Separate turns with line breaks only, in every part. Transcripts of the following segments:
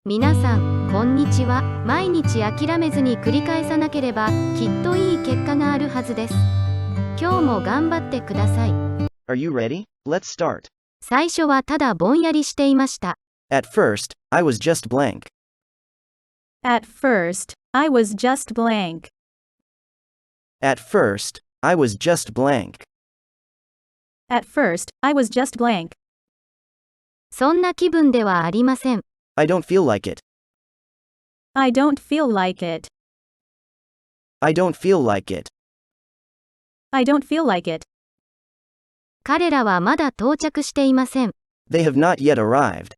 皆さん、こんにちは。毎日諦めずに繰り返さなければ、きっといい結果があるはずです。今日も頑張ってください。
Are you ready? Let's start.
最初はただぼんやりしていました。
At first, I was just blank.
At first, I was just blank.
At first, I was just blank.
At first, I was just blank.
そんな気分ではありません。
I don't feel like it.
I don't feel like it.
I don't feel like it.
I don't feel like it.
彼らはまだ到着していません。
They have not yet arrived.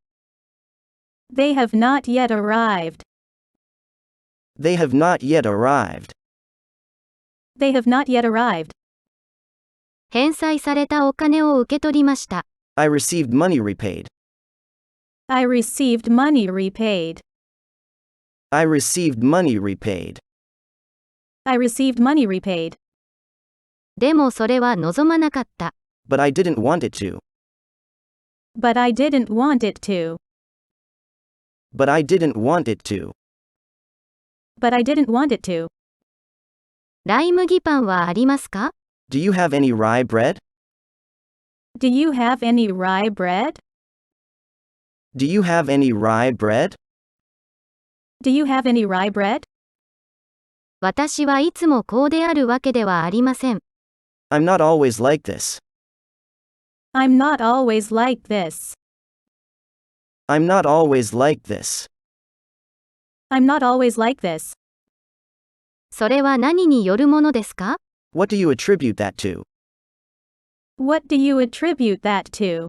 They have not yet arrived.
They have not yet arrived.
They have not yet arrived.
返済されたお金を受け取りました。
I received money repaid.
I received money repaid.
I received money repaid.
I received money repaid.
でもそれは望まなかった。
But I didn't want it to.
But I didn't want it to.
But I didn't want it to.
But I didn't want it to.
ライ麦パンはありますか？
Do you have any rye bread?
Do you have any rye bread?
Do you have any rye bread?
Do you have any rye bread?
私はいつもこうであるわけではありません。
I'm not always like this.
I'm not always like this.
I'm not always like this.
I'm not always like this.
それは何によるものですか？
What do you attribute that to?
What do you attribute that to?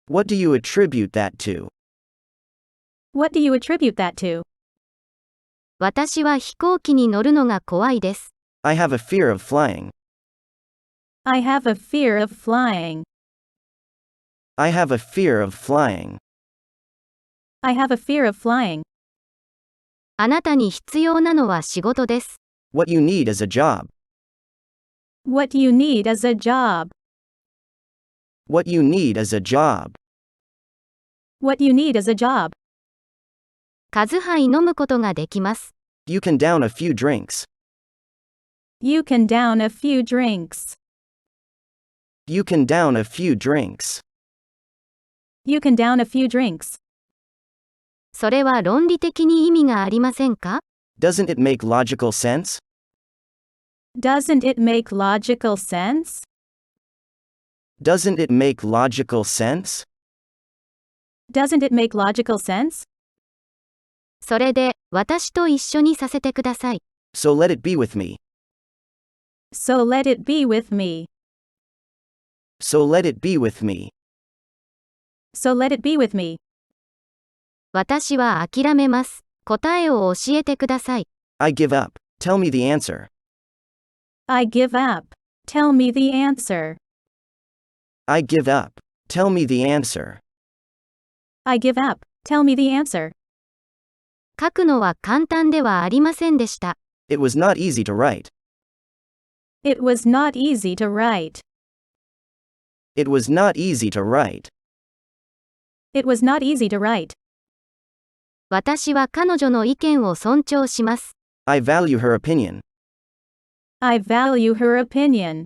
What do you attribute that to?
What do you attribute that to?
私は飛行機に乗るのが怖いです。
I have a fear of flying.
I have a fear of flying.
I have a fear of flying.
I have a fear of flying.
あなたに必要なのは仕事です。
What you need is a job.
What you need is a job.
What you need is a job.
What you need is a job.
数杯飲むことができます。
You can down a few drinks.
You can down a few drinks.
You can down a few drinks.
You can down a few drinks.
それは論理的に意味がありませんか？
Doesn't it make logical sense?
Doesn't it make logical sense?
Doesn't it make logical sense?
Doesn't it make logical sense?
それで、私と一緒にさせてください。
So let it be with me.
So let it be with me.
So let it be with me.
So let it be with me.
私は諦めます。答えを教えてください。
I give up. Tell me the answer.
I give up. Tell me the answer.
I give up. Tell me the answer.
I give up. Tell me the answer.
書くのは簡単ではありませんでした。
It was not easy to write.
It was not easy to write.
It was not easy to write.
It was not easy to write.
私は彼女の意見を尊重します。
I value her opinion.
I value her opinion.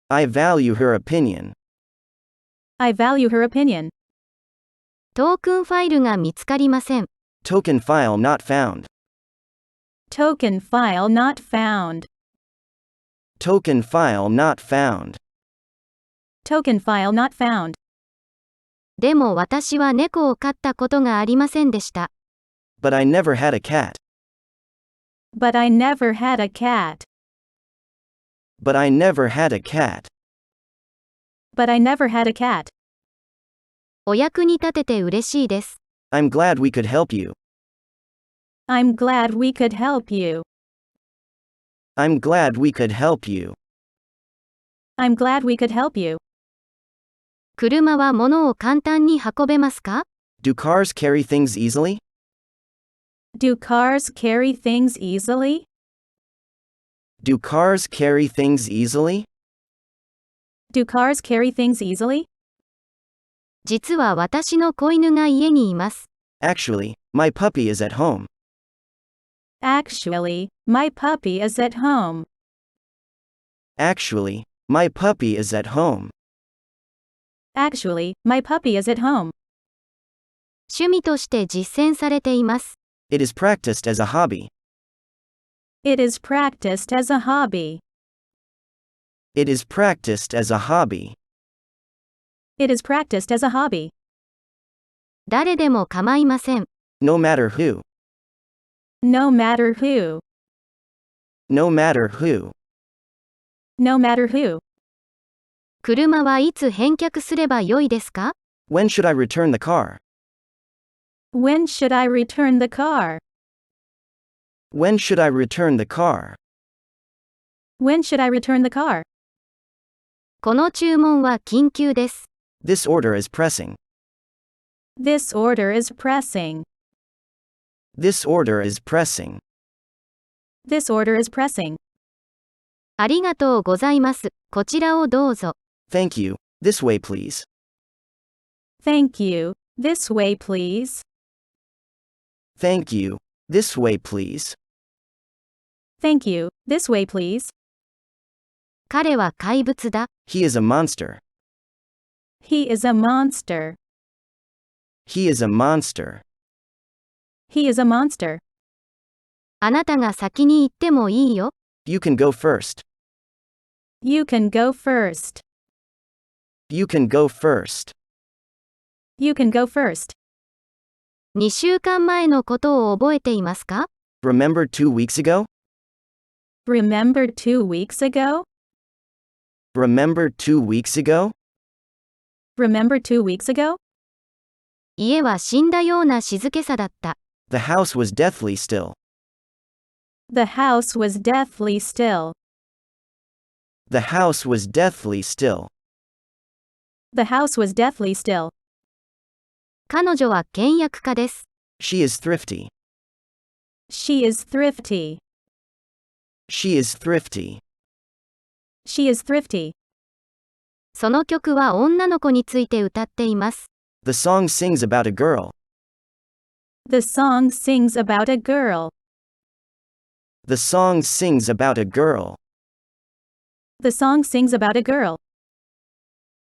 I value her opinion.
I value her opinion.
トークンファイルが見つかりません。
Token file not found.
Token file not found.
Token file not found.
Token file not found.
でも私は猫を飼ったことがありませんでした。
But I never had a cat.
But I never had a cat.
But I never had a cat.
But I never had a cat.
お役に立てて嬉しいです。
I'm glad we could help you.
I'm glad we could help you.
I'm glad we could help you.
I'm glad we could help you.
車は物を簡単に運べますか？
Do cars carry things easily?
Do cars carry things easily?
Do cars carry things easily?
Do cars carry things easily?
実は私の子犬が家にいます。
Actually, my puppy is at home.
Actually, my puppy is at home.
Actually, my puppy is at home.
Actually, my puppy is at home.
趣味として実践されています。
It is practiced as a hobby.
It is practiced as a hobby.
It is practiced as a hobby.
It is practiced as a hobby.
誰でも構いません。
No matter who.
No matter who.
No matter who.
No matter who.
車はいつ返却すればよいですか？
When should I return the car?
When should I return the car?
When should I return the car?
When should I return the car?
この注文は緊急です。
This order is pressing.
This order is pressing.
This order is pressing.
This order is pressing.
ありがとうございます。こちらをどうぞ。
Thank you. This way, please.
Thank you. This way, please.
Thank you. This way, please.
Thank you. This way, please.
彼は怪物だ。
He is a monster.
He is a monster.
He is a monster.
He is a monster.
あなたが先に行ってもいいよ。
You can go first.
You can go first.
You can go first.
You can go first.
2週間前のことを覚えていますか？
Remember 2 weeks ago?
Remember 2 weeks ago?
Remember 2 weeks ago?
Remember 2 weeks ago?
家は死んだような静けさだった。
The house was deathly still.
The house was deathly still.
The house was deathly still.
The house was deathly still.
彼女は倹約家です。
She is thrifty.
She is thrifty.
She is thrifty.
She is thrifty.
その曲は女の子について歌っています。
The song sings about a girl.
The song sings about a girl.
The song sings about a girl.
The song sings about a girl.